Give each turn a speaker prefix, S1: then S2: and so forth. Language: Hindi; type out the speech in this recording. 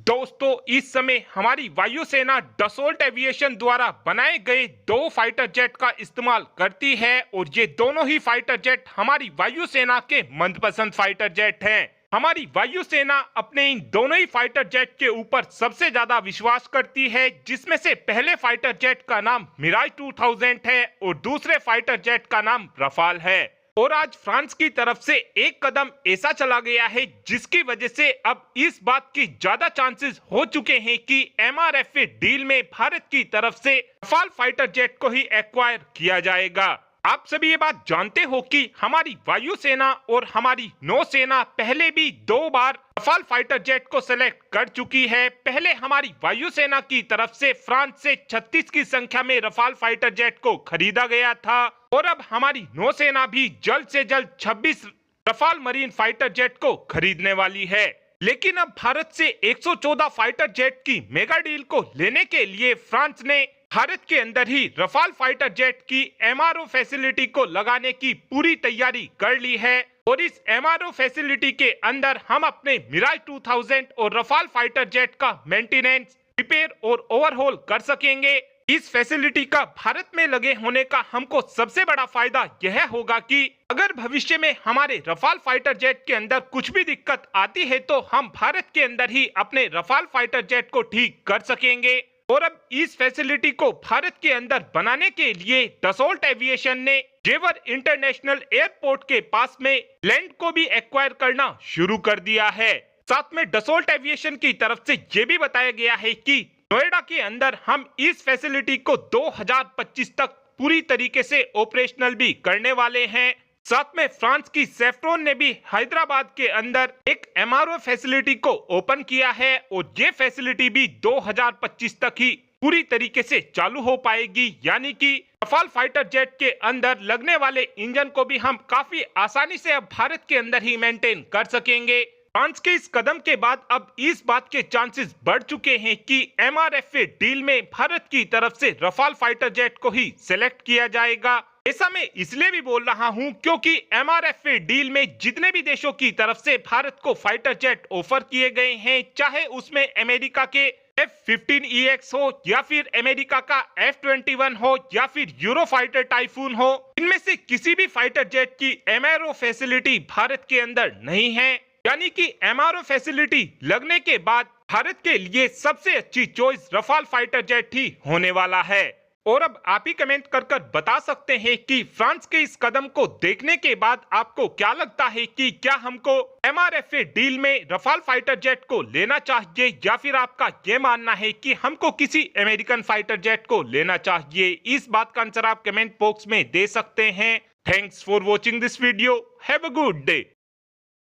S1: दोस्तों, इस समय हमारी वायुसेना डसोल्ट एविएशन द्वारा बनाए गए 2 फाइटर जेट का इस्तेमाल करती है और ये दोनों ही फाइटर जेट हमारी वायुसेना के मनपसंद फाइटर जेट हैं। हमारी वायुसेना अपने इन दोनों ही फाइटर जेट के ऊपर सबसे ज्यादा विश्वास करती है, जिसमें से पहले फाइटर जेट का नाम मिराज 2000 है और दूसरे फाइटर जेट का नाम रफाल है। और आज फ्रांस की तरफ से एक कदम ऐसा चला गया है जिसकी वजह से अब इस बात की ज्यादा चांसेस हो चुके हैं कि MRFA डील में भारत की तरफ से रफाल फाइटर जेट को ही एक्वायर किया जाएगा। आप सभी ये बात जानते हो कि हमारी वायुसेना और हमारी नौसेना पहले भी 2 बार रफाल फाइटर जेट को सेलेक्ट कर चुकी है। पहले हमारी वायुसेना की तरफ से फ्रांस से 36 की संख्या में रफाल फाइटर जेट को खरीदा गया था और अब हमारी नौसेना भी जल्द से जल्द 26 रफाल मरीन फाइटर जेट को खरीदने वाली है। लेकिन अब भारत से 114 फाइटर जेट की मेगा डील को लेने के लिए फ्रांस ने भारत के अंदर ही रफाल फाइटर जेट की MRO फैसिलिटी को लगाने की पूरी तैयारी कर ली है और इस MRO फैसिलिटी के अंदर हम अपने मिराज 2000 और रफाल फाइटर जेट का मेंटेनेंस, रिपेयर और ओवरहॉल कर सकेंगे। इस फैसिलिटी का भारत में लगे होने का हमको सबसे बड़ा फायदा यह होगा कि अगर भविष्य में हमारे रफाल फाइटर जेट के अंदर कुछ भी दिक्कत आती है तो हम भारत के अंदर ही अपने रफाल फाइटर जेट को ठीक कर सकेंगे। और अब इस फैसिलिटी को भारत के अंदर बनाने के लिए डसोल्ट एविएशन ने जेवर इंटरनेशनल एयरपोर्ट के पास में लैंड को भी एक्वायर करना शुरू कर दिया है। साथ में डसोल्ट एविएशन की तरफ से ये भी बताया गया है कि नोएडा के अंदर हम इस फैसिलिटी को 2025 तक पूरी तरीके से ऑपरेशनल भी करने वाले हैं। साथ में फ्रांस की सेफ्रॉन ने भी हैदराबाद के अंदर एक MRO फैसिलिटी को ओपन किया है और ये फैसिलिटी भी 2025 तक ही पूरी तरीके से चालू हो पाएगी, यानी कि रफाल फाइटर जेट के अंदर लगने वाले इंजन को भी हम काफी आसानी से अब भारत के अंदर ही मेंटेन कर सकेंगे। फ्रांस के इस कदम के बाद अब इस बात के चांसेस बढ़ चुके हैं कि MRFA डील में भारत की तरफ से रफाल फाइटर जेट को ही सिलेक्ट किया जाएगा। ऐसा मैं इसलिए भी बोल रहा हूं क्योंकि MRFA डील में जितने भी देशों की तरफ से भारत को फाइटर जेट ऑफर किए गए हैं, चाहे उसमें अमेरिका के F-15EX हो या फिर अमेरिका का F-21 हो या फिर यूरोफाइटर टाइफून हो, इनमें से किसी भी फाइटर जेट की MRO फैसिलिटी भारत के अंदर नहीं है। यानी कि MRO फैसिलिटी लगने के बाद भारत के लिए सबसे अच्छी चॉइस रफाल फाइटर जेट ही होने वाला है। और अब आप ही कमेंट कर बता सकते हैं कि फ्रांस के इस कदम को देखने के बाद आपको क्या लगता है कि क्या हमको MRFA डील में रफाल फाइटर जेट को लेना चाहिए या फिर आपका ये मानना है कि हमको किसी अमेरिकन फाइटर जेट को लेना चाहिए। इस बात का आंसर आप कमेंट बॉक्स में दे सकते हैं। Thanks for watching this video. Have a good day.